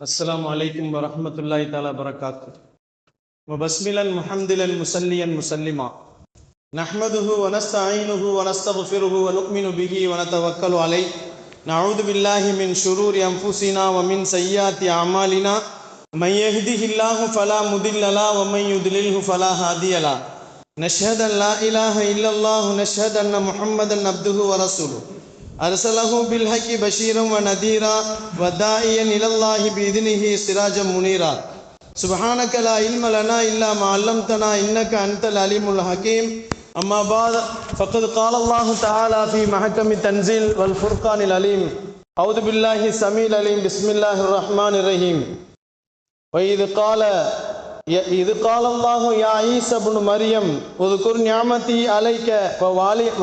السلام عليكم ورحمة الله تعالى وبركاته. وبسملا محمدلا مسليا مسلما نحمده ونستعينه ونستغفره ونؤمن به ونتوكل عليه. نعوذ بالله من شرور أنفسنا ومن سيئات أعمالنا. من يهده الله فلا مضل له ومن يضلله فلا هادي له. نشهد أن لا إله إلا الله نشهد أن محمدا عبده ورسوله أرسله بالحق بشيرا ونذيرا وداعيا إلى الله بإذنه سراجا منيرا. سبحانك لا علم لنا إلا ما علمتنا إنك أنت العليم الحكيم. أما بعد فقد قال الله تعالى في محكم التنزيل والفرقان العليم. أعوذ بالله السميع العليم. بسم الله الرحمن الرحيم. وإذ قال الله يا عيسى ابن مريم اذكر نعمتي عليك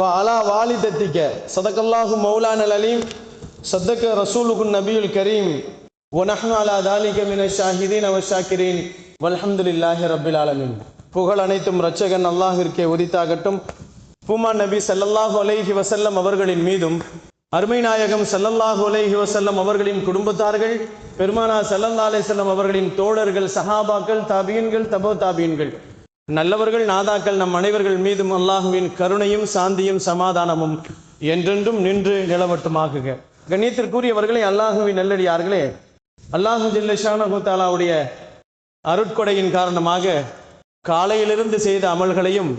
وعلى والدتك صدق الله مولانا العليم صدق رسوله النبي الكريم ونحن على ذلك من الشاهدين والشاكرين والحمد لله رب العالمين. புகழ் அனைத்தும் இரட்சகன் அல்லாஹ்விற்கே உரித்தாகட்டும். பூமான் நபி ஸல்லல்லாஹு அலைஹி வஸல்லம் அவர்களின் மீதும் அருமை நாயகம் ஸல்லல்லாஹு அலைஹி வஸல்லம் அவர்களின் குடும்பத்தார்கள், பெருமானார் ஸல்லல்லாஹு அலைஹி வஸல்லம் அவர்களின் தோழர்கள், சஹாபாக்கள், தாபியீன்கள், தபோ தாபியீன்கள், நல்லவர்கள், நாதாக்கள் நம் அனைவர்கள் மீதும் அல்லாஹுவின் கருணையும் சாந்தியும் சமாதானமும் என்றென்றும் நின்று நிலவட்டுமாகுக. கண்ணியத்திற்குரியவர்களே, அல்லாஹுவின் நல்லடியார்களே, அல்லாஹு ஜல்ல ஷானஹு தஆலாவுடைய அருட்கொடையின் காரணமாக காலையிலிருந்து செய்த அமல்களையும்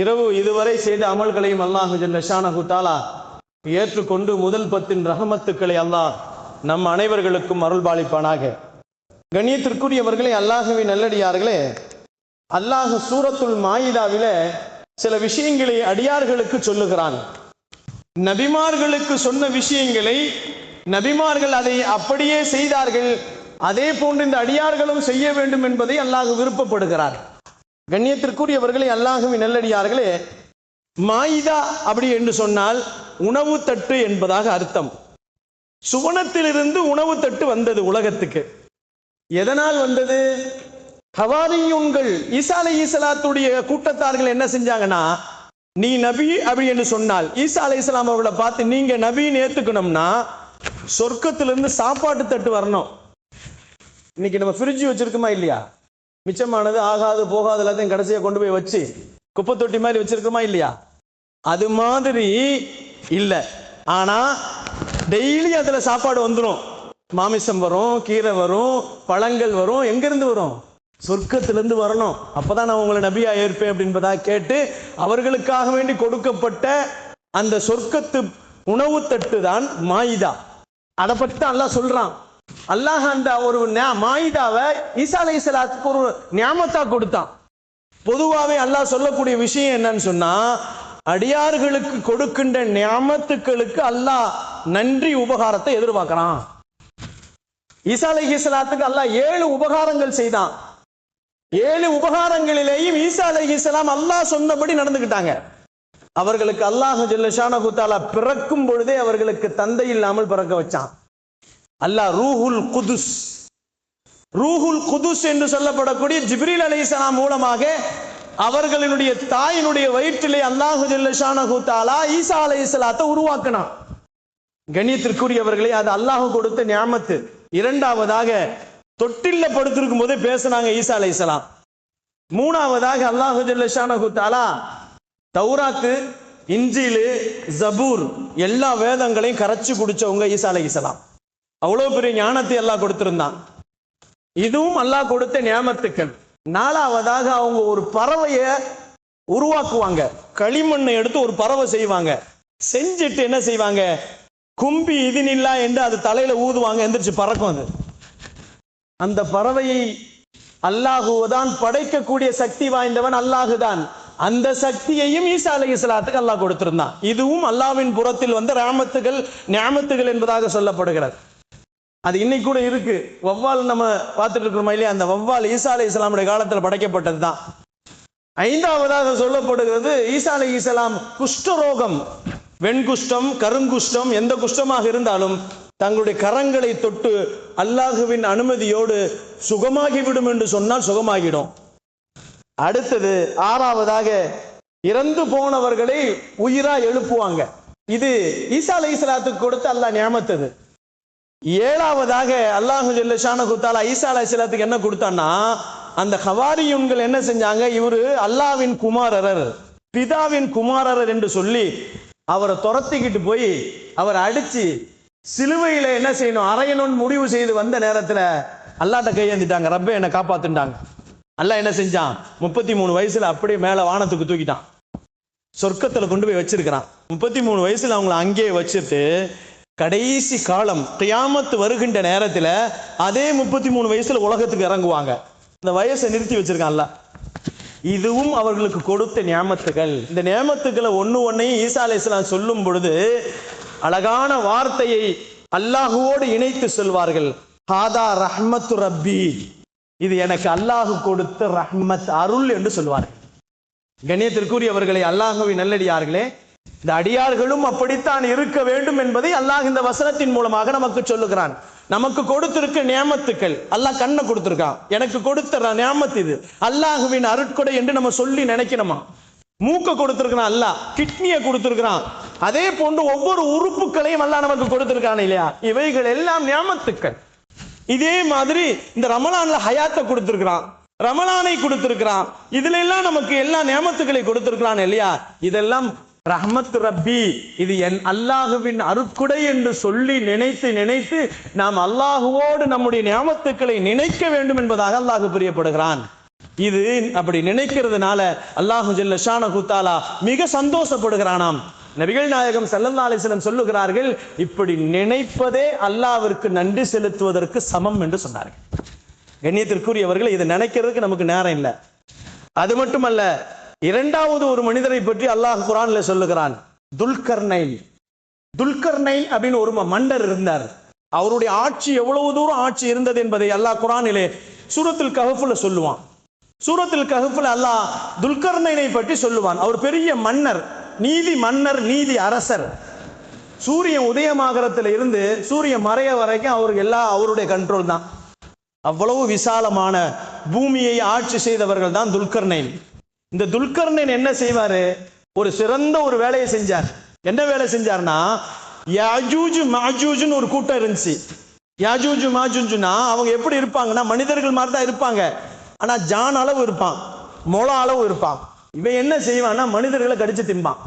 இரவு இதுவரை செய்த அமல்களையும் அல்லாஹு ஜல்ல ஷானஹு தஆலா ஏற்றுக்கொண்டு முதல் 10 ரஹமத்துக்களை அல்லாஹ் நம் அனைவர்களுக்கும் அருள்பாலிப்பானாக. கண்ணியத்திற்குரியவர்களே, அல்லாஹுவின் நல்லடியார்களே, அல்லாஹ் சூரத்துல் மாயிதாவில சில விஷயங்களை அடியார்களுக்கு சொல்லுகிறான். நபிமார்களுக்கு சொன்ன விஷயங்களை நபிமார்கள் அதை அப்படியே செய்தார்கள், அதே போன்று இந்த அடியார்களும் செய்ய வேண்டும் என்பதை அல்லாஹ் விருப்பப்படுகிறார். கண்ணியத்திற்குரியவர்களே, அல்லாஹுவின் நல்லடியார்களே, மாயிதா அப்படி என்று சொன்னால் உணவு தட்டு என்பதாக அர்த்தம். சுவனத்திலிருந்து உணவு தட்டு வந்தது உலகத்துக்கு. எதனால் வந்தது? ஹவாரியூன்கள், ஈசா அலைஹிஸ்ஸலாத்துடைய கூட்டத்தார்கள் என்ன செஞ்சாங்கன்னா, நீ நபி அப்படி என்று சொன்னால் ஈசா அலைஹிஸ்ஸலாம் அவர்களை பார்த்து நீங்க நபின்னு ஏத்துக்கணும்னா சொர்க்கத்திலிருந்து சாப்பாட்டு தட்டு வரணும். இன்னைக்கு நம்ம ஃப்ரிட்ஜ் வச்சிருக்கோமா இல்லையா? மிச்சமானது ஆகாது போகாது எல்லாத்தையும் கடைசியாக கொண்டு போய் வச்சு குப்பை தொட்டி மாதிரி வச்சிருக்கோமா இல்லையா? அது மாதிரி இல்லை. ஆனா டெய்லி அதுல சாப்பாடு வந்துடும். மாமிசம் வரும், கீரை வரும், பழங்கள் வரும். எங்கிருந்து வரும்? சொர்க்கத்திலிருந்து வரணும். அப்பதான் நான் உங்களை நபியா ஏற்பேன் அப்படின்பதா கேட்டு அவர்களுக்காக வேண்டி கொடுக்கப்பட்ட அந்த சொர்க்கத்து உணவு தட்டு தான் மாயிதா. அதை பற்றி தான் அல்லாஹ் சொல்றான். அல்லாஹ் அந்த ஒரு மாயிதாவை ஈசா அலைஹிஸ்ஸலாத்துக்கு ஒரு நியாமத்தா கொடுத்தான். பொதுவாகவே அல்லாஹ் சொல்லக்கூடிய விஷயம் என்னன்னு சொன்னா, அடியார்களுக்கு கொடுக்கின்ற நியாமத்துக்களுக்கு அல்லாஹ் நன்றி உபகாரத்தை எதிர்பார்க்கிறான். ஈசா அலைஹிஸ்ஸலாத்துக்கு அல்லாஹ் 7 உபகாரங்கள் செய்தான். 7 உபகாரங்களிலேயும் ஈசா அலைஹிஸ்ஸலாம் அல்லாஹ் சொன்னபடி நடந்துக்கிட்டாங்க. அவர்களுக்கு அல்லாஹ் ஜல்ல ஷானஹு தஆலா பிறக்கும் பொழுதே அவர்களுக்கு தந்தை இல்லாமல் பிறக்க வச்சான். அல்லாஹ் ரூஹுல் குதுஸ் என்று சொல்லப்படக்கூடிய ஜிப்ரீல் அலைஹிஸ்ஸலாம் மூலமாக அவர்களினுடைய தாயினுடைய வயிற்றிலே அல்லாஹ் ஜல்ல ஷானஹு தஆலா ஈசா அலைஹிஸ்ஸலாத்தை உருவாக்கினான். கண்ணியத்திற்குரியவர்களே, அது அல்லாஹ் கொடுத்த நியாமத்து. இரண்டாவதாக தொட்டில்ல படுத்திருக்கும் போதே பேசினாங்க ஈசா அலைஹிஸ்ஸலாம். மூணாவதாக அல்லாஹ் ஜல்ல ஷானஹு தஆலா தௌராத்து, இன்ஜீல், ஜபூர் எல்லா வேதங்களையும் கரைச்சு குடிச்சவங்க ஈசா அலைஹிஸ்ஸலாம். அவ்வளவு பெரிய ஞானத்தை அல்லாஹ் கொடுத்திருந்தான். இதுவும் அல்லாஹ் கொடுத்த நியாமத்துக்கள். நாலாவதாக அவங்க ஒரு பறவையை உருவாக்குவாங்க. களிமண்ணை எடுத்து ஒரு பறவை செய்வாங்க. செஞ்சுட்டு என்ன செய்வாங்க? கும்பி இதினில்லா என்று அது தலையில ஊதுவாங்க, எந்திரிச்சு பறக்கும். அது அந்த பறவையை அல்லாஹுதான் படைக்கக்கூடிய சக்தி வாய்ந்தவன் அல்லாஹுதான். அந்த சக்தியையும் ஈசா அலைஹிஸ்ஸலாத்துக்கு அல்லாஹ் கொடுத்திருந்தான். இதுவும் அல்லாஹ்வின் புறத்தில் வந்த ரஹமத்துகள், நியாமத்துகள் என்பதாக சொல்லப்படுகிறது. அது இன்னைக்கு கூட இருக்கு. வவ்வால் நம்ம பார்த்துட்டு இருக்கிறோமா இல்லையா? அந்த வவ்வால் ஈசா அலைஹிஸ்ஸலாமுடைய காலத்தில் படைக்கப்பட்டது தான். ஐந்தாவதாக சொல்லப்படுகிறது, ஈசா அலைஹிஸ்ஸலாம் குஷ்டரோகம், வெண்குஷ்டம், கருங்குஷ்டம், எந்த குஷ்டமாக இருந்தாலும் தங்களுடைய கரங்களை தொட்டு அல்லாஹுவின் அனுமதியோடு சுகமாகிவிடும் என்று சொன்னால் சுகமாகிடும். அடுத்தது ஆறாவதாக இறந்து போனவர்களை உயிரா எழுப்புவாங்க. இது ஈசா அலைஹிஸ்ஸலாத்துக்கு கொடுத்து அல்லாஹ் நியாமத்தது. ஏழாவதாக அல்லாஹு ஜல்ல ஷானஹு தஆலா ஈசா அலைஹிஸ்ஸலாத்துக்கு என்ன கொடுத்தான்னா, அந்த ஹவாரியூன்கள் என்ன செஞ்சாங்க, இவரு அல்லாஹ்வின் குமாரர், பிதாவின் குமாரர் என்று சொல்லி அவரை துரத்திக்கிட்டு போய் அவரை அடிச்சு சிலுவையில என்ன செய்யணும் அறையணும்னு முடிவு செய்து வந்த நேரத்தில் அல்லாட்ட கையேந்திட்டாங்க. ரப்பே என்னை காப்பாத்துட்டாங்க. அல்லாஹ் என்ன செஞ்சான், 33 வயசுல அப்படியே மேல வானத்துக்கு தூக்கிட்டான், சொர்க்கத்துல கொண்டு போய் வச்சிருக்கிறான். 33 வயசுல அவங்கள அங்கேயே வச்சுட்டு கடைசி காலம் கியாமத்து வருகின்ற நேரத்தில் அதே 33 வயசுல உலகத்துக்கு இறங்குவாங்க. இந்த வயசை நிறுத்தி வச்சிருக்கான்ல. இதுவும் அவர்களுக்கு கொடுத்த நியாமத்துகள். இந்த நியாமத்துக்களை ஒன்னையும் ஈசா அலைஹிஸ்ஸலாம் சொல்லும் பொழுது அழகான வார்த்தையை அல்லாஹுவோடு இணைத்து சொல்வார்கள். ஹாதா ரஹ்மத்து ரப்பி, இது எனக்கு அல்லாஹு கொடுத்த ரஹ்மத், அருள் என்று சொல்வார்கள். கண்ணியத்திற்குரியவர்களே, அல்லாஹுவின் நல்லடியார்களே, இந்த அடியார்களும் அப்படித்தான் இருக்க வேண்டும் என்பதை அல்லாஹ் இந்த வசனத்தின் மூலமாக நமக்கு சொல்லுகிறான். நமக்கு கொடுத்திருக்க நியாமத்துக்கள், அல்லாஹ் கண்ணை கொடுத்திருக்கான், எனக்கு கொடுத்த நியாமத் இது அல்லாஹுவின் அருட்கொடை என்று நம்ம சொல்லி நினைக்கணுமா? மூக்க கொடுத்திருக்கிறான் அல்லாஹ், கிட்னியை கொடுத்திருக்கிறான், அதே போன்று ஒவ்வொரு உறுப்புகளையும் அல்லாஹ் நமக்கு கொடுத்திருக்கான் இல்லையா? இவைகள் எல்லாம் நியாமத்துக்கள். இதே மாதிரி இந்த ரமலான்ல ஹயாத்தை கொடுத்திருக்கிறான், ரமலானை கொடுத்திருக்கிறான், இதுல எல்லாம் நமக்கு எல்லா நியாமத்துக்களை கொடுத்திருக்கிறான் இல்லையா? இதெல்லாம் ரஹ்மத் ரப்பி, இது என் அல்லாஹுவின் அருட்கொடை என்று சொல்லி நினைத்து நினைத்து நாம் அல்லாஹுவோடு நம்முடைய நியாமத்துக்களை நினைக்க வேண்டும் என்பதாக அல்லாஹ் பிரியப்படுகிறான். இது அப்படி நினைக்கிறதுனால அல்லாஹு ஜல்ல ஷானஹு தஆலா மிக சந்தோஷப்படுகிறானாம். நபிகள் நாயகம் ஸல்லல்லாஹு அலைஹி வஸல்லம் சொல்லுகிறார்கள், இப்படி நினைப்பதே அல்லாஹ்விற்கு நன்றி செலுத்துவதற்கு சமம் என்று சொன்னார்கள். கண்ணியத்திற்குரியவர்கள், இதை நினைக்கிறதுக்கு நமக்கு நேரம் இல்லை. அது மட்டுமல்ல, இரண்டாவது ஒரு மனிதரை பற்றி அல்லாஹ் குர்ஆன்ல சொல்லுகிறான். துல்கர்னைன் அப்படின்னு ஒரு மன்னர் இருந்தார். அவருடைய ஆட்சி எவ்வளவு தூரம் ஆட்சி இருந்தது என்பதை அல்லாஹ் குர்ஆனிலே சூரத்துல் கஹ்ஃப்ல சொல்லுவான். சூரத்துல் கஹ்ஃப்ல அல்லாஹ் துல்கர்னைனை பற்றி சொல்லுவான். அவர் பெரிய மன்னர், நீதி அரசர். சூரியன் உதயமாகறதுல இருந்து சூரியன் மறைய வரைக்கும் அவருக்கு அவருடைய கண்ட்ரோல் தான். அவ்வளவு விசாலமான பூமியை ஆட்சி செய்தவர்கள் தான் துல்கர்னைன். இந்த துல்கர்னைன் என்ன செய்வாரு, ஒரு சிறந்த ஒரு வேலையை செஞ்சார். என்ன வேலை செஞ்சார்னா, யாஜூஜ் மாஜூஜ்னு ஒரு கூட்டம் இருந்துச்சு. யாஜூஜ் மாஜூஜ்னா அவங்க எப்படி இருப்பாங்கன்னா, மனிதர்கள் மாதிரி தான் இருப்பாங்க, ஆனா ஜான் அளவு இருப்பான், மொள அளவு இருப்பான். இவன் என்ன செய்வான்னா, மனிதர்களை கடிச்சு திம்பான்.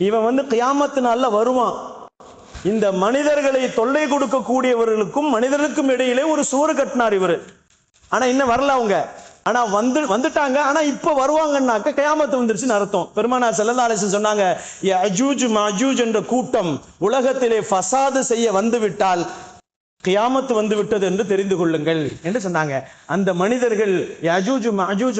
இவன் கியாமத்து நாள்ல வருவான். இந்த மனிதர்களை தொல்லை கொடுக்கக்கூடியவர்களுக்கும் மனிதர்களுக்கும் இடையிலே ஒரு சுவர் கட்டினார் இவர். ஆனா இன்னும் வரல அவங்க, ஆனா வந்துட்டாங்க. ஆனா இப்ப வருவாங்கன்னாக்க கியாமத்து வந்துருச்சுன்னு அர்த்தம். பெருமானார் ஸல்லல்லாஹு அலைஹி வஸல்லம் சொன்னாங்க, யஜூஜ் மஜூஜ் என்ற கூட்டம் உலகத்திலே ஃபசாது செய்ய வந்துவிட்டால் கியாமத்து வந்து விட்டது என்று தெரிந்து கொள்ளுங்கள் என்று சொன்னாங்க. அந்த மனிதர்கள், யஜூஜ் மஜூஜ்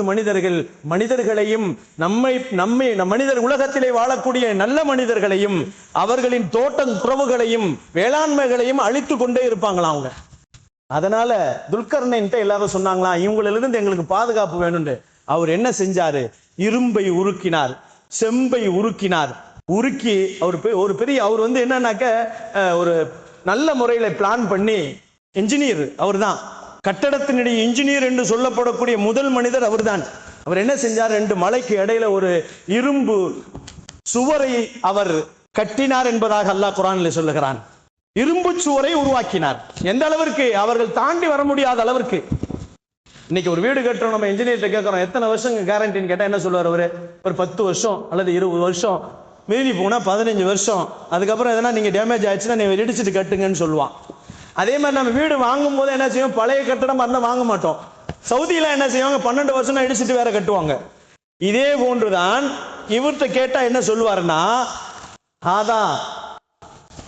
மனிதர்களையும் நம்மை மனிதர் உலகத்திலே வாழக்கூடிய நல்ல மனிதர்களையும் அவர்களின் தோட்டம் துறவுகளையும் வேளாண்மைகளையும் அழித்து கொண்டே இருப்பாங்களாம் அவங்க. அதனால துல்கர்னைன்ட்ட எல்லாரும் சொன்னாங்களாம், இவங்களிலிருந்து எங்களுக்கு பாதுகாப்பு வேணும்னு. அவர் என்ன செஞ்சாரு, இரும்பை உருக்கினார், செம்பை உருக்கினார். உருக்கி அவர் என்னன்னாக்க ஒரு நல்ல முறையில பிளான் பண்ணி என்ஜினியர் அவர் தான். கட்டடத்தினுடைய இன்ஜினியர் என்று சொல்லப்படக்கூடிய முதல் மனிதர் அவர் தான். அவர் என்ன செஞ்சார், 2 மலைக்கு இடையில ஒரு இரும்பு சுவரை அவர் கட்டினார் என்பதாக அல்லாஹ் குர்ஆனிலே சொல்லுகிறான். இரும்பு சுவரை உருவாக்கினார். எந்த அளவிற்கு, அவர்கள் தாண்டி வர முடியாத அளவிற்கு. இன்னைக்கு ஒரு வீடு கட்டுறோம், நம்ம இன்ஜினியர்கிட்ட கேட்கிறோம், எத்தனை வருஷம் கேரண்டின்னு கேட்டா என்ன சொல்லுவார் அவரு, ஒரு 10 வருஷம் அல்லது 20 வருஷம், மீறி போனா 15 வருஷம், அதுக்கப்புறம் எதனா நீங்க டேமேஜ் ஆயிடுச்சுன்னா நீங்க இடிச்சுட்டு கட்டுங்கன்னு சொல்லுவான். அதே மாதிரி நம்ம வீடு வாங்கும் போது என்ன செய்வோம், பழைய கட்டடம் இருந்தால் வாங்க மாட்டோம். சவுதியில என்ன செய்வாங்க, 12 வருஷம் இடிச்சுட்டு வேற கட்டுவாங்க. இதே போன்றுதான் இவர்கிட்ட கேட்டா என்ன சொல்லுவாருன்னா,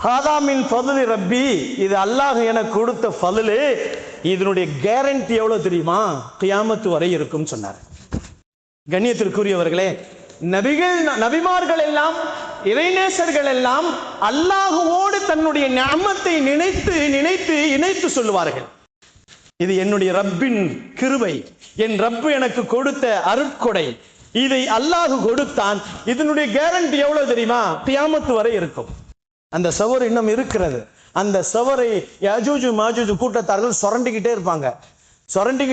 ஹாதாமின் ஃபதுலி ரப்பி, இது அல்லாஹ் எனக்கு கொடுத்த ஃபதுலு, இதனுடைய கேரண்டி எவ்வளவு தெரியுமா, கியாமத்து வரை இருக்கும் சொன்னார். கண்ணியத்திற்குரியவர்களே, நபிமார்கள் எல்லாம், இறைநேசர்கள் எல்லாம் அல்லாஹுவோடு தன்னுடைய நிஅமத்தை இணைத்து சொல்லுவார்கள். இது என்னுடைய ரப்பின் கிருபை, என் ரப்பு எனக்கு கொடுத்த அருட்கொடை, இதை அல்லாஹ் கொடுத்தான், இதனுடைய கேரண்டி எவ்வளவு தெரியுமா, கியாமத்து வரை இருக்கும். அந்த சவர் இன்னும் இருக்கிறது. அந்த சவரை யஜூஜ் மாஜூஜ் கூட்டத்தார்கள் சுரண்டிக்கிட்டே இருப்பாங்க. சுரண்டி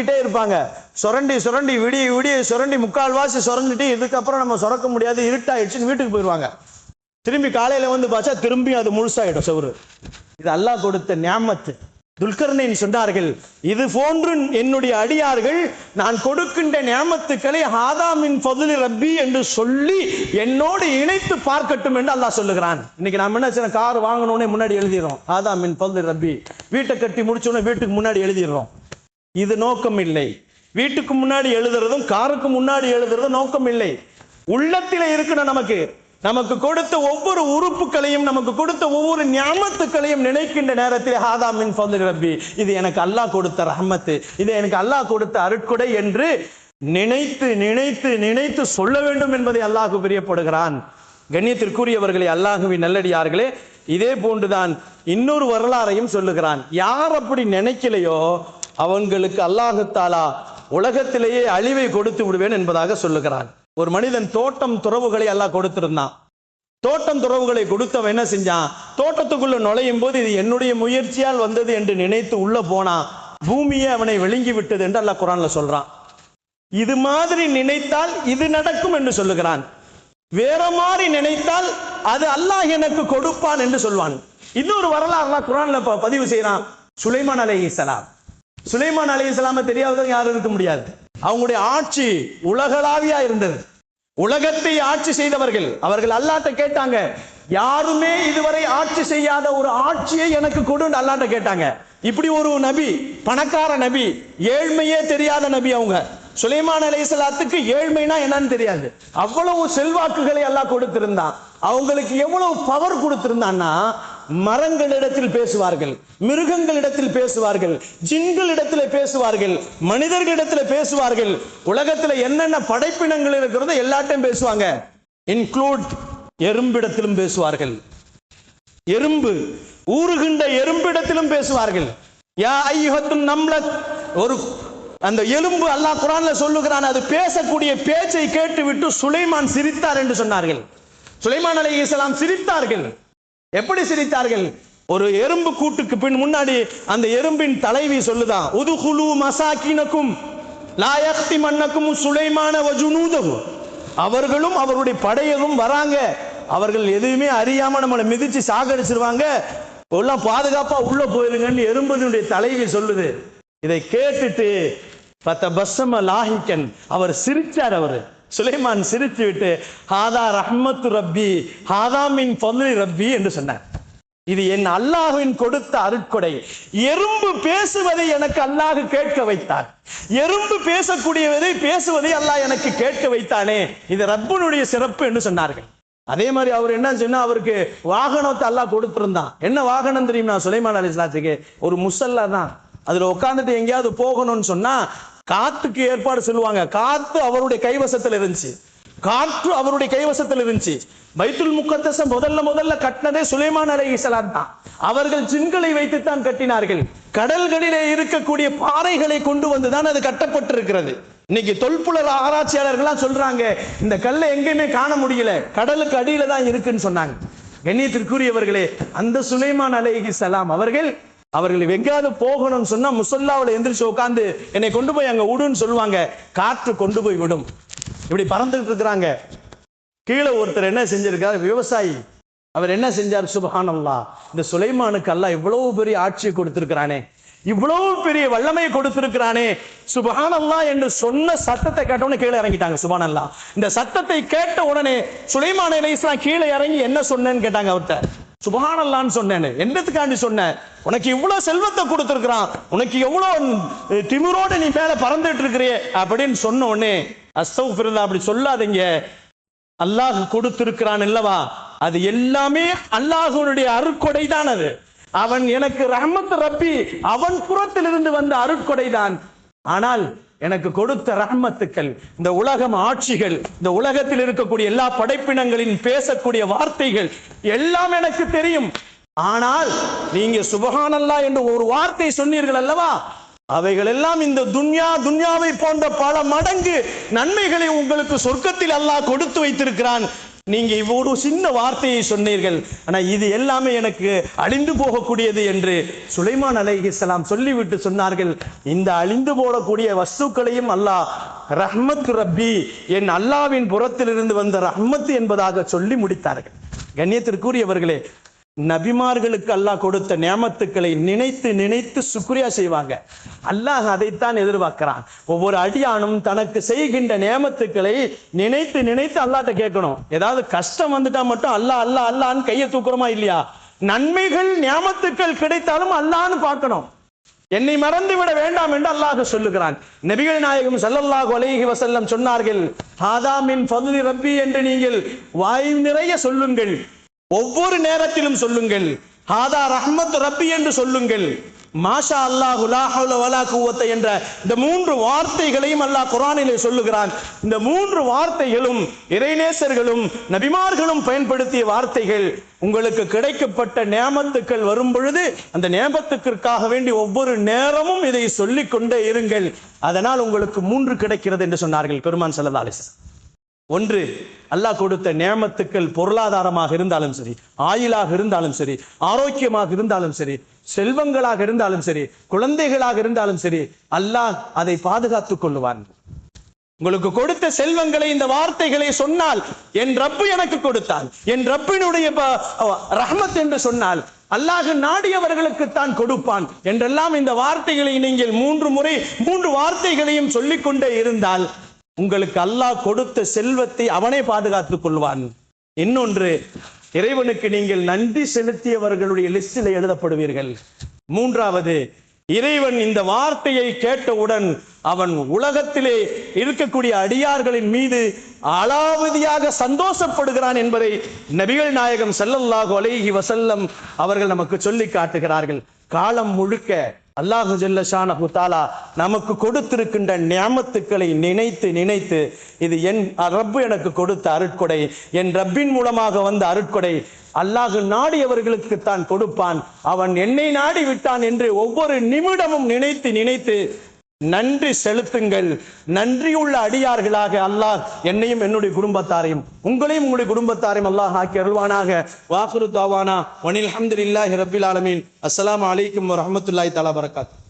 விடிய சுரண்டி முக்கால்வாசி சுரண்டிட்டு இதுக்கப்புறம் நம்ம சுரக்க முடியாது, இருட்டாயிடுச்சுன்னு வீட்டுக்கு போயிடுவாங்க. திரும்பி காலையில வந்து பார்த்தா திரும்பி அது முழுசாயிடும் சவரு. இது அல்லாஹ் கொடுத்த நியாமத்து. துல்கர்னைன் சொன்னார்கள், இது போன்று என்னுடைய அடியார்கள் நான் கொடுக்கின்ற நியாமத்துக்களை ஹாதா மின் ஃபதுலி ரப்பி என்று சொல்லி என்னோடு இணைத்து பார்க்கட்டும் என்று அல்லாஹ் சொல்லுகிறான். இன்னைக்கு நாம் என்ன செய்யணும், கார் வாங்கணும்னே முன்னாடி எழுதிடுறோம் ஹாதா மின் ஃபதுலி ரப்பி. வீட்டை கட்டி முடிச்சோடனே வீட்டுக்கு முன்னாடி எழுதிடுறோம். இது நோக்கம் இல்லை. வீட்டுக்கு முன்னாடி எழுதுறதும் காருக்கு முன்னாடி எழுதுறதும் நோக்கம் இல்லை. உள்ளத்திலே இருக்கணும். நமக்கு கொடுத்த ஒவ்வொரு உறுப்புகளையும், நமக்கு கொடுத்த ஒவ்வொரு நியாமத்துக்களையும் நினைக்கின்ற நேரத்தில் ஹாதா மின் ஃபதுலி ரப்பி, இது எனக்கு அல்லாஹ் கொடுத்த ரஹ்மத்து, இது எனக்கு அல்லாஹ் கொடுத்த அருட்கொடை என்று நினைத்து நினைத்து நினைத்து சொல்ல வேண்டும் என்பதை அல்லாஹ் பிரியப்படுகிறான். கண்ணியத்திற்குரியவர்களே, அல்லாஹுவின் நல்லடியார்களே, இதே போன்றுதான் இன்னொரு வரலாறையும் சொல்லுகிறான். யார் அப்படி நினைக்கலையோ அவங்களுக்கு அல்லாஹு தஆலா உலகத்திலேயே அழிவை கொடுத்து விடுவேன் என்பதாக சொல்லுகிறான். ஒரு மனிதன் தோட்டம் துறவுகளை எல்லாம் கொடுத்திருந்தான். தோட்டம் துறவுகளை கொடுத்தவன் என்ன செஞ்சான், தோட்டத்துக்குள்ள நுழையும் போது இது என்னுடைய முயற்சியால் வந்தது என்று நினைத்து உள்ள போனான். பூமியை அவனை விழுங்கி விட்டது என்று அல்லாஹ் குர்ஆன்ல சொல்றான். இது மாதிரி நினைத்தால் இது நடக்கும் என்று சொல்லுகிறான். வேற மாதிரி நினைத்தால் அது அல்லாஹ் எனக்கு கொடுப்பான் என்று சொல்வான். இன்னொரு வரலாறு அல்லாஹ் குர்ஆன்ல பதிவு செய்யறான். சுலைமான் அலைஹிஸ்ஸலாம். சுலைமான் அலைஹிஸ்ஸலாமை தெரியாதவங்க யாரும் இருக்க முடியாது. அவங்களுடைய ஆட்சி உலகளாவியா இருந்தது. உலகத்தை ஆட்சி செய்தவர்கள். அவர்கள் அல்லாஹ்ட்ட கேட்டாங்க, யாருமே இதுவரை ஆட்சி செய்யாத ஒரு ஆட்சியை எனக்கு கொடுன்னு அல்லாஹ்ட்ட கேட்டாங்க. இப்படி ஒரு நபி, பணக்கார நபி, ஏழ்மையே தெரியாத நபி. அவங்க சுலைமான் அலைஹிஸ்ஸலாத்துக்கு ஏழ்மைனா என்னன்னு தெரியாது. அவ்வளவு செல்வாக்குகளை அல்லாஹ் கொடுத்திருந்தான். அவங்களுக்கு எவ்வளவு பவர் கொடுத்திருந்தான்னா, மரங்களிடத்தில் பேசுவார்கள், மிருகங்களிடத்தில் பேசுவார்கள், ஜின்களிடத்தில் பேசுவார்கள், மனிதர்களிடத்தில் பேசுவார்கள். உலகத்தில் என்னென்ன படைப்பினங்கள் இருக்கிறதோ எல்லாத்தையும் பேசுவாங்க. இன்க்ளூட் எறும்பிடத்திலும் பேசுவார்கள். எறும்பு, ஊறுகின்ற எறும்பிடத்திலும் பேசுவார்கள். யா ஐயுஹத்துன் நம்லத், ஒரு அந்த எலும்பு அல்லாஹ் குர்ஆன்ல சொல்லுகிறான். அது பேசக்கூடிய பேச்சை கேட்டுவிட்டு சுலைமான் சிரித்தார் என்று சொன்னார்கள். சுலைமான் அலைஹிஸ்ஸலாம் சிரித்தார்கள். எப்படி சிரித்தார்கள்? ஒரு எறும்பு கூட்டுக்கு பின் முன்னாடி அந்த எறும்பின் தலைவி சொல்லுதான், உதுகுலு மசாக்கினக்கும் லா யக்திமன்னக்கும் சுலைமான வ ஜுனூதஹு. அவர்களும் அவருடைய படையரும் வராங்க. அவர்கள் எதுவுமே அறியாம நம்மளை மிதிச்சு சாகடிச்சிருவாங்க. எல்லாம் பாதுகாப்பா உள்ள போயிருங்கன்னு எறும்பினுடைய தலைவி சொல்லுது. இதை கேட்டுட்டு பத்தபஸ்ஸம லாஹிகன், அவர் சிரிச்சார். அவரு சுலைமான் சிரித்து விட்டு ஹாதா ரஹ்மத்து ரப்பி ஹாதா மின் ஃபதுலி ரப்பி என்று சொன்னார். இது என் அல்லாஹ்வின் கொடுத்த அருட்கொடை. எறும்பு பேசுவதை எனக்கு அல்லாஹ் கேட்க வைத்தார். எறும்பு பேசுவதை அல்லாஹ் எனக்கு கேட்க வைத்தானே, இது ரப்புனுடைய சிறப்பு என்று சொன்னார்கள். அதே மாதிரி அவர் என்ன சொன்னா, அவருக்கு வாகனத்தை அல்லாஹ் கொடுத்திருந்தான். என்ன வாகனம் தெரியுமா சுலைமான் அலைஹிஸ்ஸலாத்துக்கு? ஒரு முஸல்லா தான். அதுல உட்கார்ந்துட்டு எங்கேயாவது போகணும்னு சொன்னா காத்துக்கு ஏற்பாடு சொல்லுவாங்க. காத்து அவருடைய கைவசத்தில் இருந்துச்சு. பைத்துல் முகத்தஸ முதல்ல கட்டினதே சுலைமான் அலைஹிஸ்ஸலாம் தான். அவர்கள் ஜின்களை வைத்துத்தான் கட்டினார்கள். கடல்களிலே இருக்கக்கூடிய பாறைகளை கொண்டு வந்துதான் அது கட்டப்பட்டிருக்கிறது. இன்னைக்கு தொல்புலர் ஆராய்ச்சியாளர்கள்லாம் சொல்றாங்க, இந்த கல்லை எங்கேயுமே காண முடியல, கடலுக்கு அடியில தான் இருக்குன்னு சொன்னாங்க. கண்ணியத்திற்குரியவர்களே, அந்த சுலைமான் அலைஹிஸ்ஸலாம் அவர்கள் எங்காவது போகணும்னு சொன்னா முஸல்லாவுல எந்திரிச்சு உட்கார்ந்து என்னை கொண்டு போய் அங்க விடுன்னு சொல்லுவாங்க. காற்று கொண்டு போய் விடும். இப்படி பறந்துட்டு இருக்கிறாங்க. கீழே ஒருத்தர் என்ன செஞ்சிருக்காரு, விவசாயி. அவர் என்ன செஞ்சார், சுப்ஹானல்லாஹ், இந்த சுலைமானுக்கு அல்லாஹ் இவ்வளவு பெரிய ஆட்சியை கொடுத்திருக்கிறானே, இவ்வளவு பெரிய வல்லமையை கொடுத்திருக்கிறானே, சுப்ஹானல்லாஹ் என்று சொன்ன சத்தத்தை கேட்ட உடனே கீழே இறங்கிட்டாங்க. சுப்ஹானல்லாஹ். இந்த சத்தத்தை கேட்ட உடனே சுலைமான் அலைஹிஸ்ஸலாம் கீழே இறங்கி என்ன சொன்னேன்னு கேட்டாங்க அவர்கிட்ட. சுப்ஹானல்லாஹ்னு சொன்னேன். என்னத்துக்காண்டி சொன்னேன்? உனக்கு இவ்வளவு செல்வத்தை கொடுத்திருக்கிறான், உனக்கு எவ்வளவு திமிரோட நீ மேல பறந்துட்டு இருக்கிறியே அப்படின்னு சொன்ன உடனே, அஸ்தக்ஃபிருல்லாஹ், அப்படி சொல்லாதீங்க, அல்லாஹ் கொடுத்திருக்கிறான் அல்லவா, அது எல்லாமே அல்லாஹ்வுடைய அருட்கொடை தான். அது அவன் எனக்கு ரஹ்மத் ரப்பி, அவன் புறத்திலிருந்து வந்த அருட்கொடை தான். ஆனால் எனக்கு கொடுத்த ரஹ்மத்துக்கள், இந்த உலகம் ஆட்சிகள், இந்த உலகத்தில் இருக்கக்கூடிய எல்லா படைப்பினங்களின் பேசக்கூடிய வார்த்தைகள் எல்லாம் எனக்கு தெரியும். ஆனால் நீங்க சுப்ஹானல்லாஹ் என்று ஒரு வார்த்தை சொன்னீர்கள் அல்லவா, அவைகள் எல்லாம் இந்த துன்யாவை போன்ற பல மடங்கு நன்மைகளை உங்களுக்கு சொர்க்கத்தில் அல்லாஹ் கொடுத்து வைத்திருக்கிறான். நீங்க ஒரு சின்ன வார்த்தையை சொன்னீர்கள், ஆனா இது எல்லாமே எனக்கு அழிந்து போகக்கூடியது என்று சுலைமான் அலைஹிஸ்ஸலாம் சொல்லிவிட்டு சொன்னார்கள், இந்த அழிந்து போகக்கூடிய வஸ்துக்களையும் அல்லாஹ் ரஹ்மத் ரப்பி, என் அல்லாவின் புறத்திலிருந்து வந்த ரஹ்மத் என்பதாக சொல்லி முடித்தார்கள். கண்ணியத்திற்குரியவர்களே, நபிமார்களுக்கு அல்லாஹ் கொடுத்த நியமத்துக்களை நினைத்து நினைத்து சுக்ரியா செய்வாங்க. அல்லாஹ் அதைத்தான் எதிர்பார்க்கிறான். ஒவ்வொரு அடியானும் தனக்கு செய்கின்ற நியமத்துக்களை நினைத்து நினைத்து அல்லாஹ்ட்ட கேட்கணும். ஏதாவது கஷ்டம் வந்துட்டா மட்டும் அல்லாஹ் அல்லாஹ் அல்லாஹ்னு கையை தூக்குறோமா இல்லையா? நன்மைகள் நியமத்துக்கள் கிடைத்தாலும் அல்லாஹ்னு பார்க்கணும். என்னை மறந்து விட வேண்டாம் என்று அல்லாஹ் சொல்லுகிறான். நபிகள் நாயகம் ஸல்லல்லாஹு அலைஹி வஸல்லம் சொன்னார்கள், ஹாதா மின் ஃபضل ரப்பி என்று நீங்கள் வாய் நிறைய சொல்லுங்கள், ஒவ்வொரு நேரத்திலும் சொல்லுங்கள். ஹாதா ரஹ்மத் ரப்பி என்று சொல்லுங்கள். மாஷா அல்லாஹு லா ஹவ்ல வலா குவத்த என்ற இந்த 3 வார்த்தைகளையும் அல்லாஹ் குர்ஆனிலே சொல்லுகிறான். இந்த 3 வார்த்தைகளும் இறைநேசர்களும் நபிமார்களும் பயன்படுத்திய வார்த்தைகள். உங்களுக்கு கிடைக்கப்பட்ட நியமத்துக்கள் வரும் பொழுது அந்த நியமத்துக்காக வேண்டி ஒவ்வொரு நேரமும் இதை சொல்லிக் கொண்டே இருங்கள். அதனால் உங்களுக்கு 3 கிடைக்கிறது என்று சொன்னார்கள் பெருமான் ஸல்லல்லாஹு அலைஹி வஸல்லம். ஒன்று, அல்லாஹ் கொடுத்த நியமத்துக்கள் பொருளாதாரமாக இருந்தாலும் சரி, ஆயுளாக இருந்தாலும் சரி, ஆரோக்கியமாக இருந்தாலும் சரி, செல்வங்களாக இருந்தாலும் சரி, குழந்தைகளாக இருந்தாலும் சரி, அல்லாஹ் அதை பாதுகாத்துக் கொள்ளுவான். உங்களுக்கு கொடுத்த செல்வங்களை இந்த வார்த்தைகளை சொன்னால், என் ரப்பு எனக்கு கொடுத்தான், என் ரப்பினுடைய ரஹ்மத் என்று சொன்னால் அல்லாஹ் நாடியவர்களுக்கு தான் கொடுப்பான் என்றெல்லாம் இந்த வார்த்தைகளை நீங்கள் 3 முறை 3 வார்த்தைகளையும் சொல்லிக்கொண்டே இருந்தால் உங்களுக்கு அல்லாஹ் கொடுத்த செல்வத்தை அவனே பாதுகாத்துக் கொள்வான். இன்னொன்று, இறைவனுக்கு நீங்கள் நன்றி செலுத்தியவர்களுடைய லிஸ்டில் எழுதப்படுவீர்கள். மூன்றாவது, இறைவன் இந்த வார்த்தையை கேட்டவுடன் அவன் உலகத்திலே இருக்கக்கூடிய அடியார்களின் மீது அலாவதியாக சந்தோஷப்படுகிறான் என்பதை நபிகள் நாயகம் ஸல்லல்லாஹு அலைஹி வஸல்லம் அவர்கள் நமக்கு சொல்லி காட்டுகிறார்கள். காலம் முழுக்க அல்லாஹு ஜல்ல ஷானஹு தஆலா நமக்கு கொடுத்திருக்கின்ற நியமத்துக்களை நினைத்து நினைத்து, இது என் ரப்பு எனக்கு கொடுத்த அருட்கொடை, என் ரப்பின் மூலமாக வந்த அருட்கொடை, அல்லாஹ் நாடியவர்களுக்கு தான் கொடுப்பான், அவன் என்னை நாடி விட்டான் என்று ஒவ்வொரு நிமிடமும் நினைத்து நினைத்து நன்றி செலுத்துங்கள். நன்றியுள்ள அடியார்களாக அல்லாஹ் என்னையும் என்னுடைய குடும்பத்தாரையும் உங்களையும் உங்களுடைய குடும்பத்தாரையும் அல்லாஹ் ஆக்கி அருள்வானாக. வாஹிரு தாவானா வனில் ஹம்துலில்லாஹி ரப்பில் ஆலமீன். அஸ்ஸலாமு அலைக்கும் வரஹ்மத்துல்லாஹி தஆலா பரகாத்துஹு.